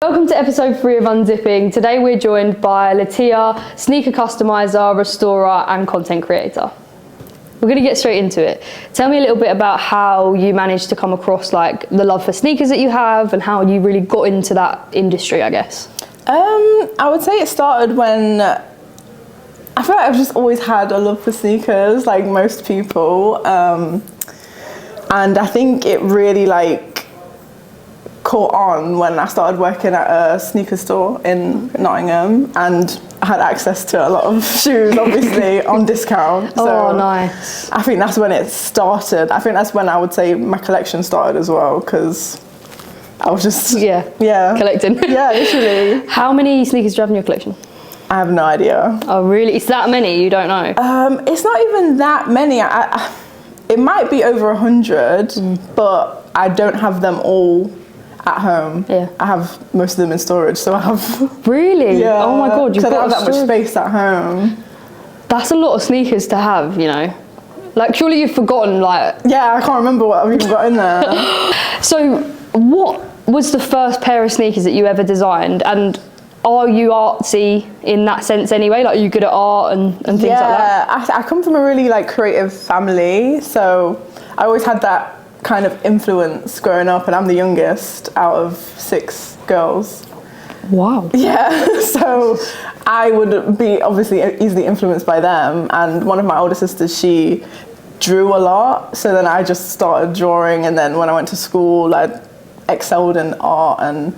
Welcome to episode 3 of Unzipping. Today we're joined by Latya, sneaker customizer, restorer and content creator. We're going to get straight into it. Tell me a little bit about how you managed to come across like the love for sneakers that you have and how you really got into that industry, I guess. I would say it started when I feel like I've just always had a love for sneakers, like most people. And I think it really like caught on when I started working at a sneaker store in Nottingham, and I had access to a lot of shoes, obviously, on discount. So nice. I think that's when it started. I think that's when I would say my collection started as well, because I was just collecting. Yeah, literally. How many sneakers do you have in your collection? I have no idea. Oh really? It's that many? You don't know? It's not even that many. It might be over 100, but I don't have them all at home. Yeah. I have most of them in storage, so I have. Really? Yeah. Oh my god, you've got I don't have that much space at home. That's a lot of sneakers to have, you know. Like surely you've forgotten like. Yeah, I can't remember what I've even got in there. So what was the first pair of sneakers that you ever designed, and are you artsy in that sense anyway? Like are you good at art and things like that? Yeah, I come from a really like creative family, so I always had that kind of influence growing up, and I'm the youngest out of 6 girls. Wow. Yeah, so I would be obviously easily influenced by them, and one of my older sisters, she drew a lot, so then I just started drawing, and then when I went to school I excelled in art, and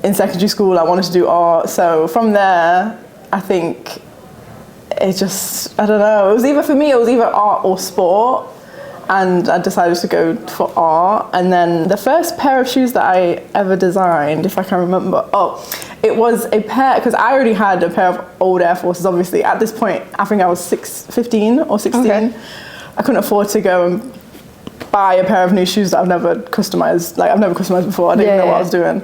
in secondary school I wanted to do art, so from there I think it just, I don't know, it was either art or sport, and I decided to go for art. And then the first pair of shoes that I ever designed, if I can remember, it was a pair, because I already had a pair of old Air Forces, obviously. At this point, I think I was 15 or 16. Okay. I couldn't afford to go and buy a pair of new shoes that I've never customized. Like, I've never customized before. I didn't know what I was doing.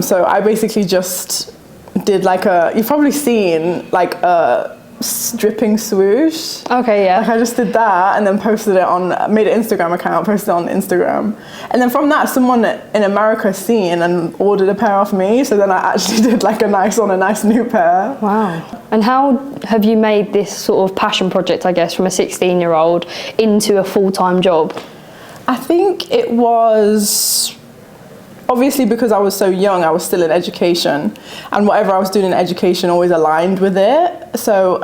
So I basically just did like you've probably seen like a dripping swoosh. Okay, yeah. Like I just did that and then made an Instagram account, posted it on Instagram. And then from that, someone in America seen and ordered a pair off me. So then I actually did like a nice new pair. Wow. And how have you made this sort of passion project, I guess, from a 16-year-old into a full-time job? I think it was, obviously because I was so young, I was still in education, and whatever I was doing in education always aligned with it. So,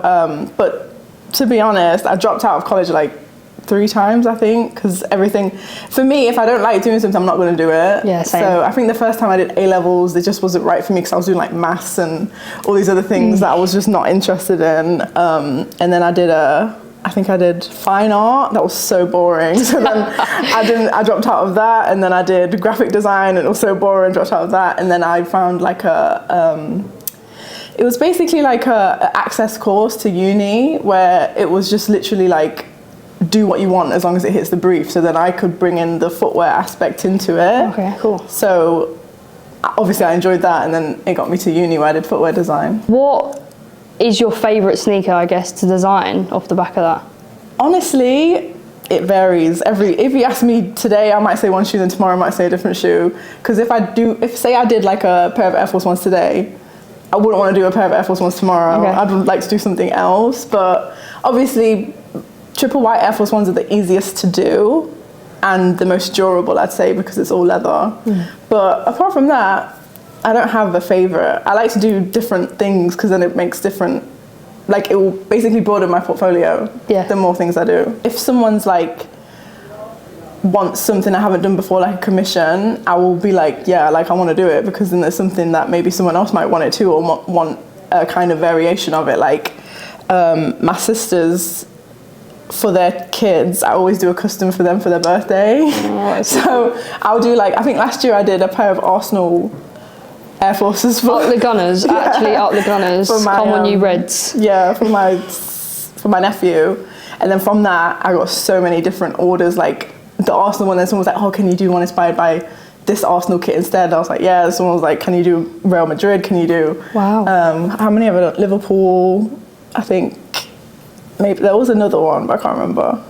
but to be honest, I dropped out of college like 3 times, I think, because everything, for me, if I don't like doing something, I'm not going to do it. Yeah, same. So I think the first time I did A-levels, it just wasn't right for me because I was doing like maths and all these other things that I was just not interested in. And then I did fine art. That was so boring. So then I dropped out of that, and then I did graphic design, and it was so boring, dropped out of that. And then I found like it was basically like a access course to uni, where it was just literally like, do what you want as long as it hits the brief. So then I could bring in the footwear aspect into it. Okay, cool. So obviously I enjoyed that, and then it got me to uni where I did footwear design. What is your favourite sneaker, I guess, to design off the back of that? Honestly, it varies. If you ask me today, I might say one shoe, then tomorrow I might say a different shoe. Because if say I did like a pair of Air Force Ones today, I wouldn't want to do a pair of Air Force Ones tomorrow. Okay. I'd like to do something else. But obviously, triple white Air Force Ones are the easiest to do and the most durable, I'd say, because it's all leather. But apart from that, I don't have a favourite. I like to do different things because then it makes different, like it will basically broaden my portfolio the more things I do. If someone's like wants something I haven't done before, like a commission, I will be like, yeah, like I want to do it, because then there's something that maybe someone else might want it too, or want a kind of variation of it. Like my sisters, for their kids, I always do a custom for them for their birthday. Oh, so I'll do like, I think last year I did a pair of Arsenal Air Forces for Up the Gunners, actually Up the Gunners, for my, come on you Reds. Yeah, for my nephew. And then from that, I got so many different orders, like the Arsenal one, then someone was like, oh, can you do one inspired by this Arsenal kit instead? I was like, yeah. Someone was like, can you do Real Madrid? Can you do, how many of it? Liverpool, I think. Maybe there was another one, but I can't remember.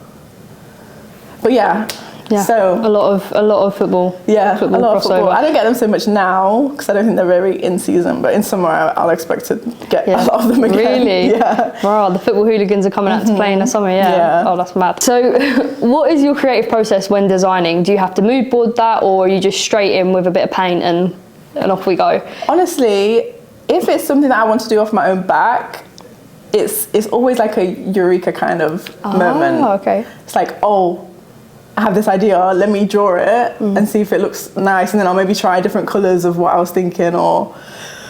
But yeah. Yeah. So a lot of football. Yeah, football a lot of football. crossover. I don't get them so much now because I don't think they're very in season. But in summer, I'll expect to get a lot of them again. Really? Yeah. Wow, the football hooligans are coming out to play in the summer. Yeah. Oh, that's mad. So, what is your creative process when designing? Do you have to mood board that, or are you just straight in with a bit of paint and off we go? Honestly, if it's something that I want to do off my own back, it's always like a eureka kind of moment. Oh, okay. It's like, oh, I have this idea, let me draw it and see if it looks nice, and then I'll maybe try different colours of what I was thinking or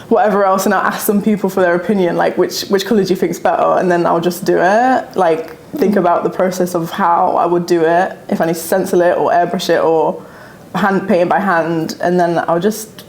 whatever else, and I'll ask some people for their opinion, like which colour do you think's better, and then I'll just do it. Like think about the process of how I would do it, if I need to stencil it or airbrush it or hand paint it by hand, and then I'll just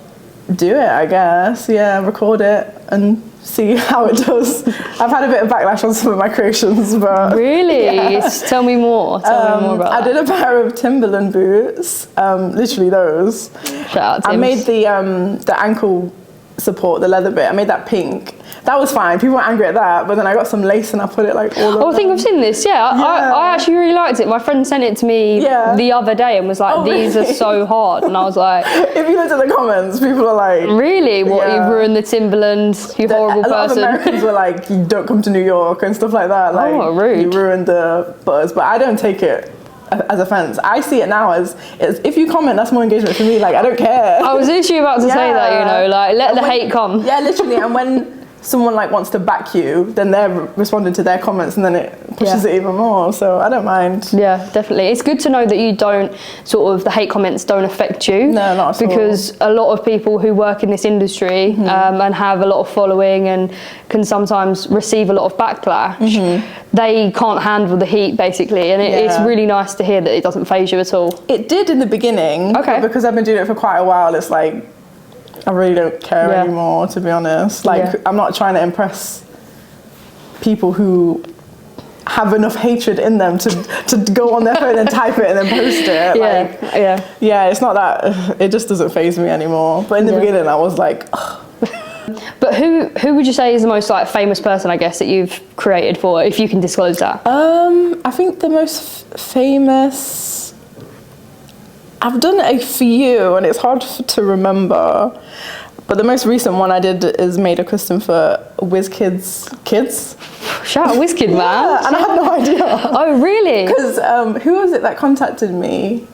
do it, I guess. Yeah, record it and see how it does. I've had a bit of backlash on some of my creations, but really, yeah. Tell me more. Tell me more about I that. did a pair of Timberland boots, literally those. Shout out Tim's. I made the ankle support, the leather bit. I made that pink. That was fine. People were angry at that, but then I got some lace and I put it like all over. Oh, I think I've seen this. Yeah, I actually really liked it. My friend sent it to me the other day and was like, "These are so hard," and I was like, if you look at the comments, people are like, "Really? What? Yeah. You've ruined the Timberland, you horrible a lot person." of Americans were like, "You don't come to New York" and stuff like that. Like, Oh, rude. You ruined the buzz. But I don't take it as offense. I see it now as if you comment, that's more engagement for me. Like, I don't care. I was literally about to say that, you know, like let the hate come. Yeah, literally. And when someone like wants to back you, then they're responding to their comments, and then it pushes it even more. So I don't mind. Yeah, definitely. It's good to know that you don't sort of, the hate comments don't affect you. No, not at all. Because a lot of people who work in this industry and have a lot of following and can sometimes receive a lot of backlash, they can't handle the heat basically, and it's really nice to hear that it doesn't faze you at all. It did in the beginning, but because I've been doing it for quite a while, it's like I really don't care anymore, to be honest. Like, I'm not trying to impress people who have enough hatred in them to go on their phone and type it and then post it. Yeah, it's not that, it just doesn't faze me anymore. But in the beginning, I was like, ugh. But who would you say is the most like famous person, I guess, that you've created for, if you can disclose that? I think the most famous, I've done a few and it's hard to remember, but the most recent one I did is made a custom for Wizkid's kids. Shout out Wizkid, man. Yeah, and I had no idea. Oh, really? Because who was it that contacted me?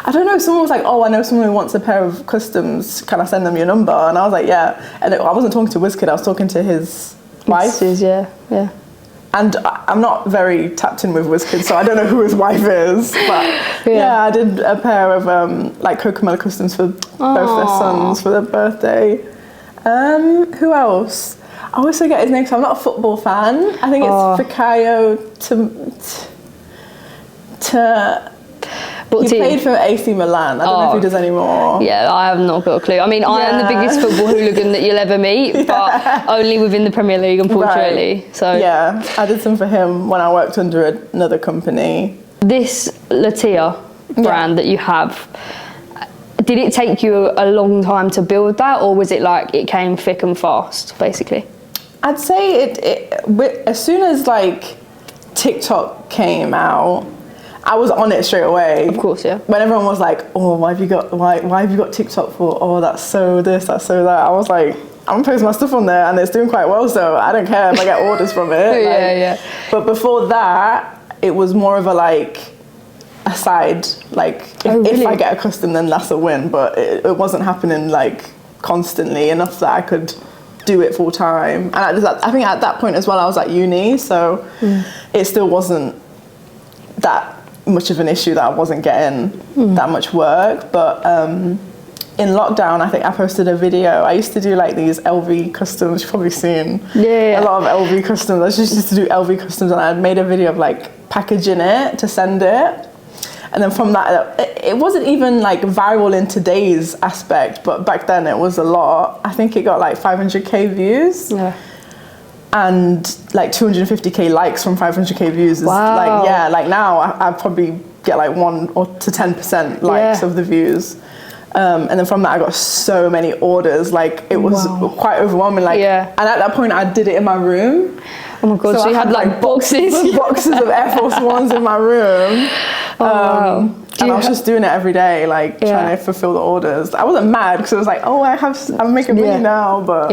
I don't know, someone was like, oh, I know someone who wants a pair of customs, can I send them your number? And I was like, yeah. And I wasn't talking to Wizkid, I was talking to his wife. Yeah. And I'm not very tapped in with Wizkid, so I don't know who his wife is. But yeah, I did a pair of like Cocomelon customs for both their sons for their birthday. Who else? I always forget his name, so I'm not a football fan. I think it's Fikayo he played for AC Milan. I don't know if he does anymore. Yeah, I have not got a clue. I mean, I am the biggest football hooligan that you'll ever meet, but only within the Premier League, unfortunately. Right. So yeah, I did some for him when I worked under another company. This Latya brand that you have, did it take you a long time to build that, or was it like it came thick and fast, basically? I'd say it as soon as like TikTok came out, I was on it straight away. Of course, yeah. When everyone was like, "Oh, why have you got TikTok for? Oh, that's so this, that's so that." I was like, "I'm posting my stuff on there, and it's doing quite well, so I don't care if I get orders from it." Yeah. But before that, it was more of a side. Like, if I get a custom, then that's a win. But it wasn't happening like constantly enough that I could do it full time. And I think at that point as well, I was at uni, so it still wasn't that much of an issue that I wasn't getting that much work. But in lockdown, I think I posted a video. I used to do like these LV customs, you've probably seen a lot of LV customs. I just used to do LV customs, and I had made a video of like packaging it to send it. And then from that, it wasn't even like viral in today's aspect, but back then it was a lot. I think it got like 500k views. Yeah. And like 250k likes from 500k views is like now I probably get like 1 to 10% likes of the views. And then from that I got so many orders, like it was quite overwhelming. And at that point I did it in my room. Oh my God, so you I had like boxes? boxes of Air Force Ones in my room. Wow. And I was just doing it every day, like trying to fulfill the orders. I wasn't mad because it was like, oh, I'm making money now, but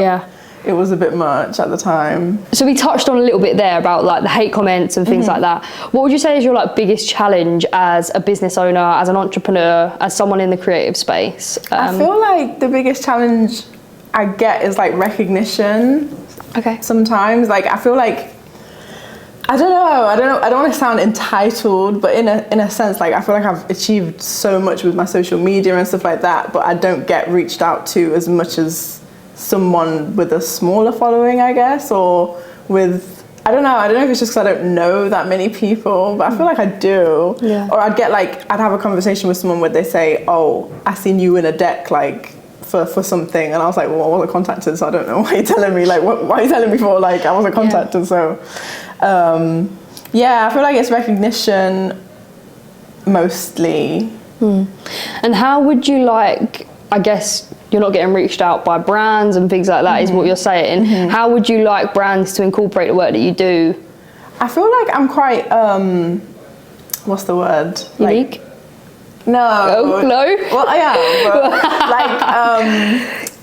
it was a bit much at the time. So we touched on a little bit there about like the hate comments and things like that. What would you say is your like biggest challenge as a business owner, as an entrepreneur, as someone in the creative space? I feel like the biggest challenge I get is like recognition. Okay. Sometimes, like I feel like I don't want to sound entitled, but in a sense, like I feel like I've achieved so much with my social media and stuff like that, but I don't get reached out to as much as someone with a smaller following, I guess, or with, I don't know if it's just because I don't know that many people, but I feel like I do. Yeah. Or I'd have a conversation with someone where they say, oh, I seen you in a deck, like, for something, and I was like, well, I wasn't contacted, so I don't know why you're telling me, like, why are you telling me for, like, I wasn't contacted, so, I feel like it's recognition, mostly. And how would you like, I guess you're not getting reached out by brands and things like that is what you're saying. How would you like brands to incorporate the work that you do? I feel like I'm quite, what's the word? Unique? Like, no. Oh, no? Well, I am,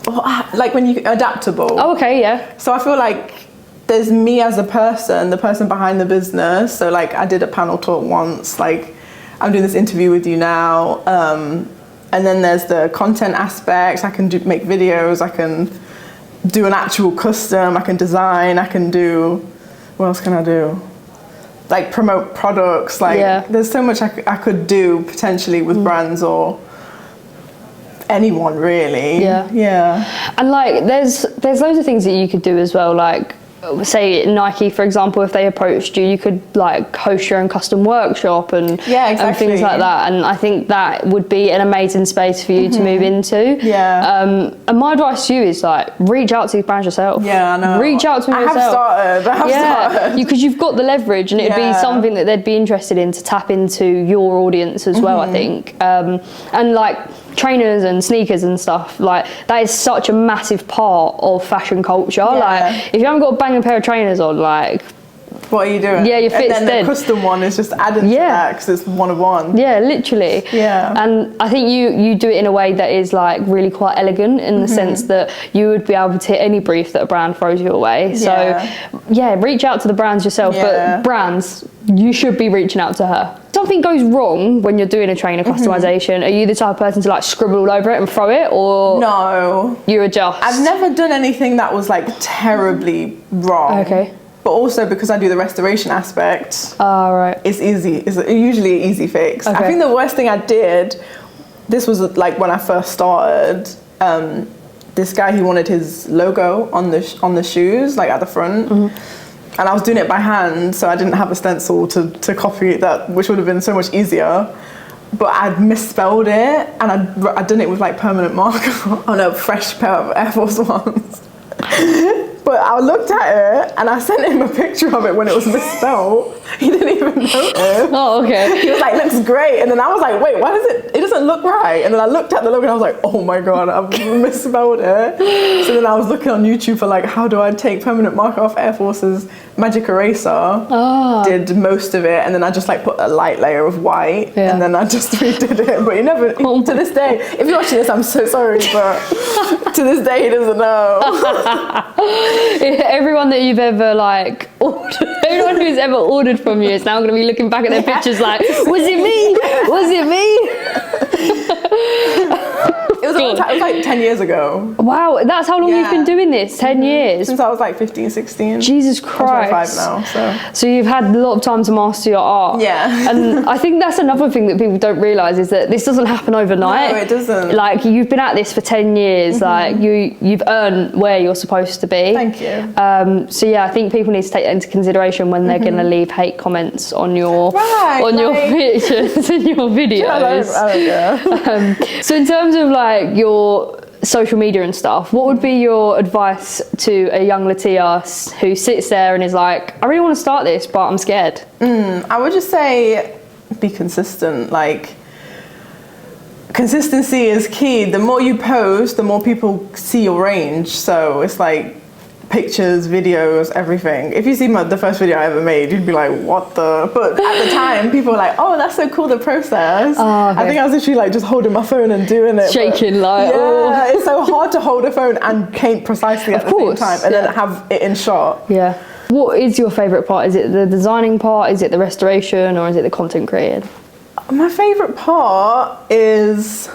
but like when you adaptable. Oh, okay, yeah. So I feel like there's me as a person, the person behind the business. So like I did a panel talk once, like I'm doing this interview with you now. And then there's the content aspect. I can make videos, I can do an actual custom, I can design, I can do, what else can I do? Like promote products, like there's so much I could do potentially with brands or anyone really. Yeah. And like there's loads of things that you could do as well, like say Nike, for example, if they approached you, you could like host your own custom workshop and and things like that. And I think that would be an amazing space for you to move into. And my advice to you is like reach out to these brands yourself. I know. Reach out to them yourself. I have started. Because you've got the leverage, and it'd be something that they'd be interested in to tap into your audience as well. I think, and like trainers and sneakers and stuff, like that is such a massive part of fashion culture. Like if you haven't got a banging pair of trainers on, like what are you doing? Yeah, your fit's and then dead. The custom one is just added to that because it's one of one. Yeah, literally. And I think you do it in a way that is like really quite elegant in the sense that you would be able to hit any brief that a brand throws you away. So reach out to the brands yourself, but brands, you should be reaching out to her. Something goes wrong when you're doing a trainer customization. Are you the type of person to like scribble all over it and throw it, or no? You adjust. I've never done anything that was like terribly wrong. Okay. But also because I do the restoration aspect, right. It's easy. It's usually an easy fix. Okay. I think the worst thing I did, this was like when I first started. This guy, he wanted his logo on the shoes, like at the front. And I was doing it by hand, so I didn't have a stencil to copy that, which would have been so much easier. But I'd misspelled it, and I'd done it with like permanent marker on a fresh pair of Air Force Ones. But I looked at it, and I sent him a picture of it when it was misspelled. He didn't even notice. Oh, okay. He was like, looks great. And then I was like, wait, why it doesn't look right? And then I looked at the logo and I was like, oh my God, I've misspelled it. So then I was looking on YouTube for like, how do I take permanent marker off Air Force's magic eraser? Did most of it. And then I just like put a light layer of white. And then I just redid it. But he never, to this day, if you're watching this, I'm so sorry, but to this day, he doesn't know. Everyone that you've ever like ordered, everyone who's ever ordered from you is now going to be looking back at their pictures like, was it me? Was it me? It was like 10 years ago. Wow, that's how long you've been doing this? 10 years? Since I was like 15, 16. Jesus Christ. I'm 25 now, so you've had a lot of time to master your art. Yeah. And I think that's another thing that people don't realise is that this doesn't happen overnight. No, it doesn't. Like you've been at this for 10 years, like you've earned where you're supposed to be. Thank you. So yeah, I think people need to take that into consideration when they're going to leave hate comments on your your pictures and your videos. I don't care. So in terms of like your social media and stuff, what would be your advice to a young Latya who sits there and is like, I really want to start this, but I'm scared? I would just say be consistent. Like, consistency is key. The more you post, the more people see your range. So it's like pictures, videos, everything. If you see the first video I ever made, you'd be like, what the? But at the time, people were like, oh, that's so cool, the process. Oh, okay. I think I was literally like just holding my phone and doing it. Shaking like, yeah, oh. it's so hard to hold a phone and paint precisely at the same time and then have it in shot. Yeah. What is your favourite part? Is it the designing part? Is it the restoration? Or is it the content created? My favourite part is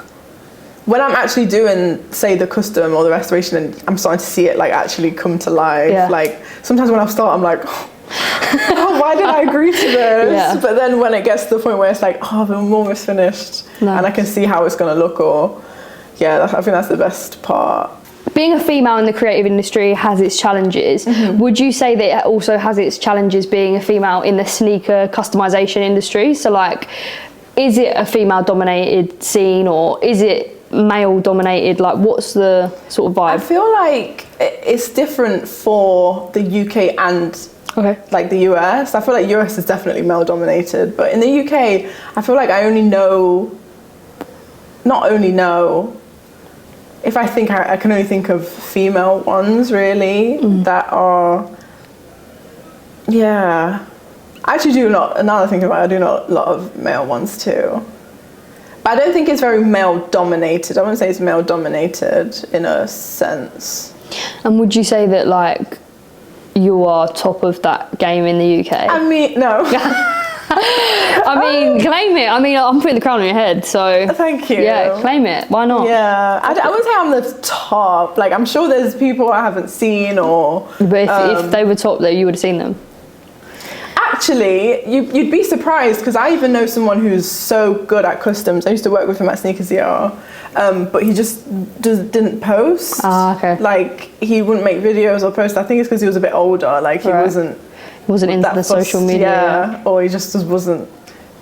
when I'm actually doing, say, the custom or the restoration, and I'm starting to see it like actually come to life. Yeah. Like sometimes when I start, I'm like, oh, why did I agree to this? Yeah. But then when it gets to the point where it's like, oh, the almost finished, and I can see how it's going to look, or I think that's the best part. Being a female in the creative industry has its challenges. Would you say that it also has its challenges being a female in the sneaker customization industry? So like, is it a female dominated scene or is it male dominated? Like, what's the sort of vibe? I feel like it's different for the UK and like the US. I feel like US is definitely male dominated, but in the UK, I feel like I if I think I can only think of female ones really that are, I actually do a lot, now that I think about it, I do a lot of male ones too. But I don't think it's very male dominated. I wouldn't say it's male dominated in a sense. And would you say that like you are top of that game in the UK? I mean, no. I mean, claim it. I mean, I'm putting the crown on your head, so... Thank you. Yeah, claim it. Why not? Yeah, I wouldn't say I'm the top. Like, I'm sure there's people I haven't seen or... But if they were top there, you would have seen them. Actually, you'd be surprised, because I even know someone who's so good at customs. I used to work with him at Sneakers ER, but he just didn't post. Ah, okay. Like, he wouldn't make videos or post. I think it's because he was a bit older. Like, he wasn't into the social media. Or he just wasn't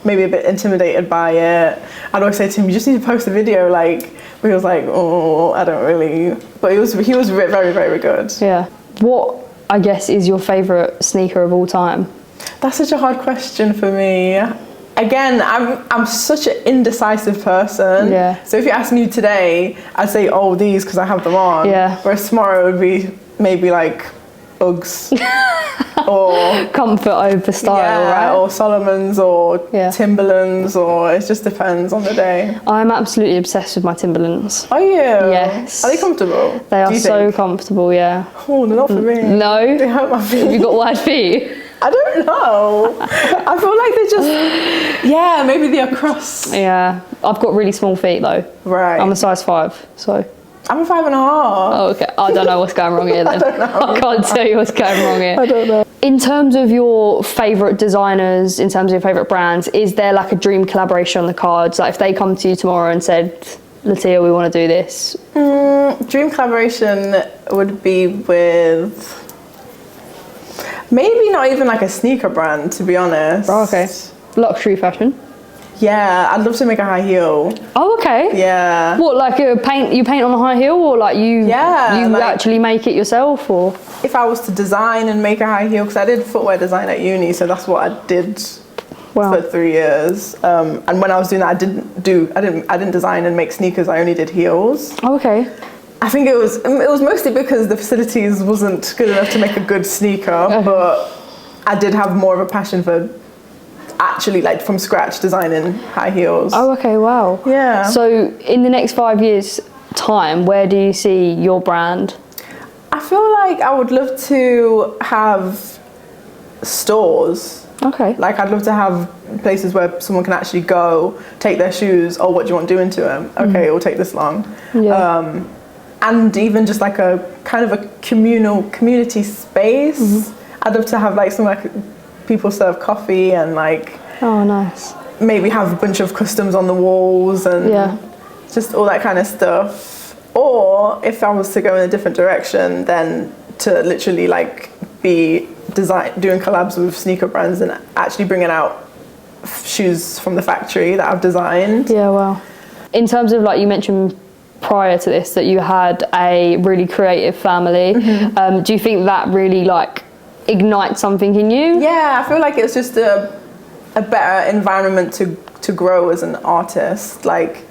maybe a bit intimidated by it. I'd always say to him, you just need to post a video, like, but he was like, oh, I don't really. But he was very, very good. Yeah. What, I guess, is your favourite sneaker of all time? That's such a hard question for me. Again, I'm such an indecisive person. Yeah. So if you ask me today, I'd say, oh, these, because I have them on. Yeah. Whereas tomorrow it would be maybe like Uggs. Or comfort over style, right? Or Solomon's or Timberlands, or it just depends on the day. I'm absolutely obsessed with my Timberlands. Are you? Yes. Are they comfortable? They are so comfortable, yeah. Oh, they're not for me. No? They hurt my feet. Have you got wide feet? I don't know. I feel like they just, maybe they're cross. Yeah. I've got really small feet though. Right. I'm a size 5, so. I'm a 5.5. Oh, okay. I don't know what's going wrong here then. I don't know. I can't tell you what's going wrong here. I don't know. In terms of your favourite designers, in terms of your favourite brands, is there like a dream collaboration on the cards? Like if they come to you tomorrow and said, Latya, we want to do this. Dream collaboration would be with maybe not even like a sneaker brand, to be honest. Oh, okay. Luxury fashion. Yeah, I'd love to make a high heel. Oh, okay. Yeah. What, like you paint on a high heel, or like you actually make it yourself, or? If I was to design and make a high heel, because I did footwear design at uni, so that's what I did for 3 years. And when I was doing that, I didn't design and make sneakers. I only did heels. Oh, okay. I think it was mostly because the facilities wasn't good enough to make a good sneaker, but I did have more of a passion for actually like from scratch designing high heels. Oh, okay, wow. Yeah. So in the next 5 years time, where do you see your brand? I feel like I would love to have stores. Okay. Like I'd love to have places where someone can actually go, take their shoes, oh, what do you want doing to them? Okay, it'll take this long. Yeah. And even just like a kind of a community space. I'd love to have like some like people serve coffee and like, oh nice, maybe have a bunch of customs on the walls and just all that kind of stuff. Or if I was to go in a different direction, then to literally like be doing collabs with sneaker brands and actually bringing out shoes from the factory that I've designed. Yeah, wow. In terms of like you mentioned prior to this that you had a really creative family, do you think that really like ignite something in you? Yeah, I feel like it's just a better environment to grow as an artist. Like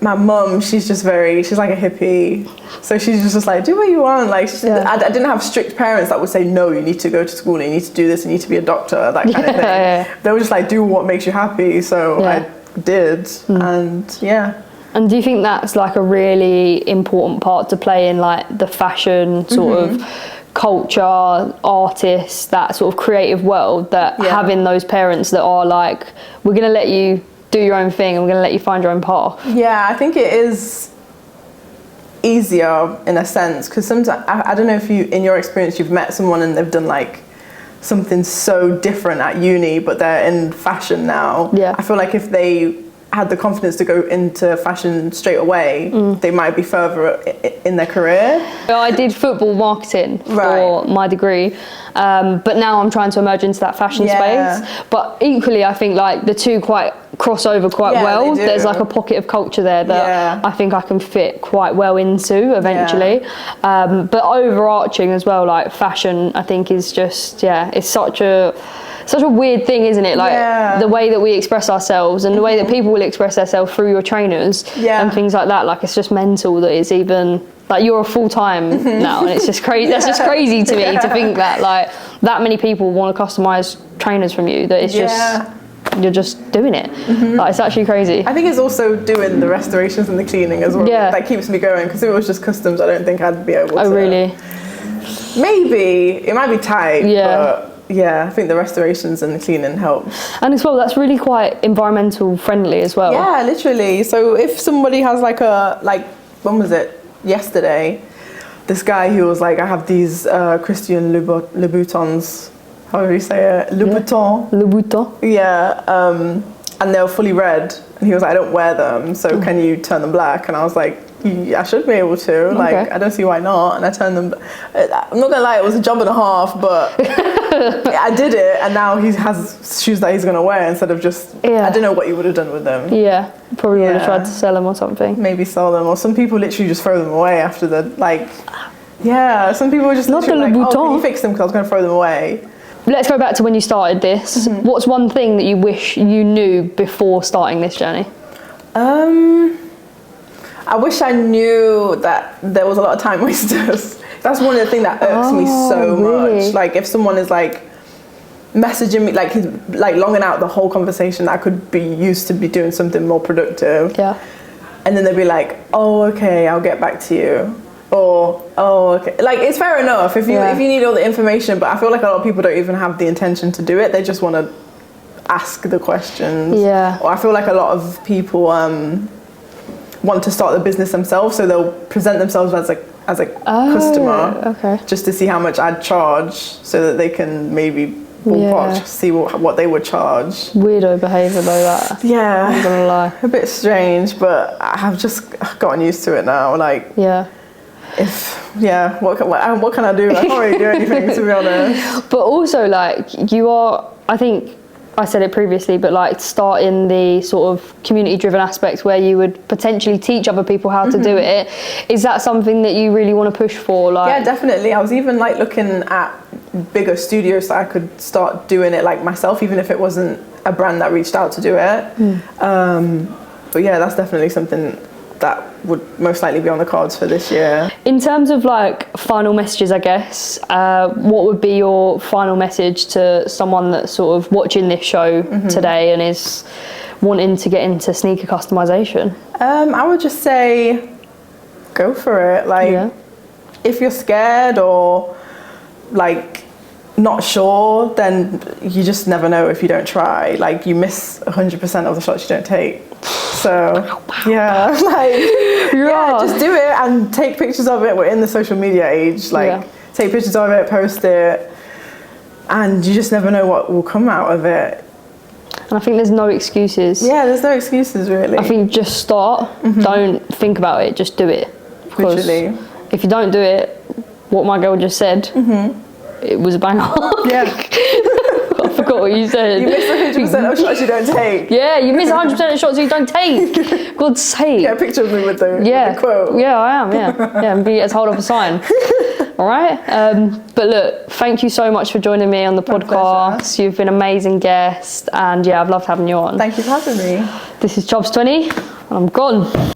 my mum, she's like a hippie. So she's just like, do what you want. Like, I didn't have strict parents that would say, no, you need to go to school, and you need to do this, you need to be a doctor, that kind of thing. Yeah. They were just like, do what makes you happy. So I did, and yeah. And do you think that's like a really important part to play in like the fashion sort of culture, artists, that sort of creative world, that having those parents that are like, we're going to let you do your own thing and we're going to let you find your own path? Yeah, I think it is easier in a sense, because sometimes, I don't know if you, in your experience, you've met someone and they've done like something so different at uni, but they're in fashion now. I feel like if they had the confidence to go into fashion straight away, they might be further in their career. I did football marketing for my degree, but now I'm trying to emerge into that fashion space. But equally, I think like the two quite cross over quite well. There's like a pocket of culture there that I think I can fit quite well into eventually. But overarching as well, like fashion, I think is just, it's such a weird thing, isn't it? Like the way that we express ourselves and the way that people will express themselves through your trainers and things like that. Like, it's just mental that it's even like you're a full-time now, and it's just crazy. That's just crazy to me to think that like that many people want to customize trainers from you, that it's just you're just doing it. Like, it's actually crazy. I think it's also doing the restorations and the cleaning as well that keeps me going, because if it was just customs, I don't think I'd be able to. Oh really? Maybe it might be tight, but I think the restorations and the cleaning helps. And as well, that's really quite environmental friendly as well. Yeah, literally. So if somebody has when was it? Yesterday, this guy who was like, I have these Christian Louboutins. How do you say it? Louboutin. Louboutin. Yeah. And they were fully red. And he was like, I don't wear them, so can you turn them black? And I was like, I should be able to. Like, I don't see why not. And I turned them. I'm not gonna lie, it was a job and a half, but I did it. And now he has shoes that he's gonna wear instead of just. I don't know what you would have done with them. Yeah, probably would have tried to sell them or something. Maybe sell them, or some people literally just throw them away after the like. Yeah, some people are just not the like, Louboutin. oh, can you fix them because I was gonna throw them away. Let's go back to when you started this. What's one thing that you wish you knew before starting this journey? I wish I knew that there was a lot of time wasters. That's one of the things that irks me so much. Like, if someone is like messaging me, like he's like longing out the whole conversation, I could be used to be doing something more productive. Yeah. And then they'd be like, oh, okay, I'll get back to you. Or, oh, okay. Like, it's fair enough if you need all the information, but I feel like a lot of people don't even have the intention to do it. They just want to ask the questions. Yeah. Or I feel like a lot of people want to start the business themselves, so they'll present themselves as a customer, just to see how much I'd charge, so that they can maybe see what they would charge. Weirdo behaviour though, that. Yeah. I'm gonna lie. A bit strange, but I have just gotten used to it now. Like, what can I do? I can't really do anything, to be honest. But also, like, you are, I think, I said it previously, but like starting the sort of community-driven aspects where you would potentially teach other people how to do it. Is that something that you really want to push for? Like, yeah, definitely. I was even like looking at bigger studios that I could start doing it like myself, even if it wasn't a brand that reached out to do it. But yeah, that's definitely something that would most likely be on the cards for this year. In terms of like final messages, I guess, what would be your final message to someone that's sort of watching this show today and is wanting to get into sneaker customization? I would just say, go for it. Like, if you're scared or like not sure, then you just never know if you don't try. Like, you miss 100% of the shots you don't take. So just do it and take pictures of it. We're in the social media age. Like, take pictures of it, post it, and you just never know what will come out of it. And I think there's no excuses. Yeah, there's no excuses really. I think just start. Don't think about it. Just do it. Literally. If you don't do it, what my girl just said, it was a bang on. Yeah. I forgot what you said. You miss 100% of shots you don't take. Yeah, you miss 100% of shots you don't take. God's sake. Get a picture of me with the quote. Yeah, I am, and be as hold up a sign. All right? But look, thank you so much for joining me on the podcast. You've been an amazing guest, and I've loved having you on. Thank you for having me. This is Chobs20, and I'm gone.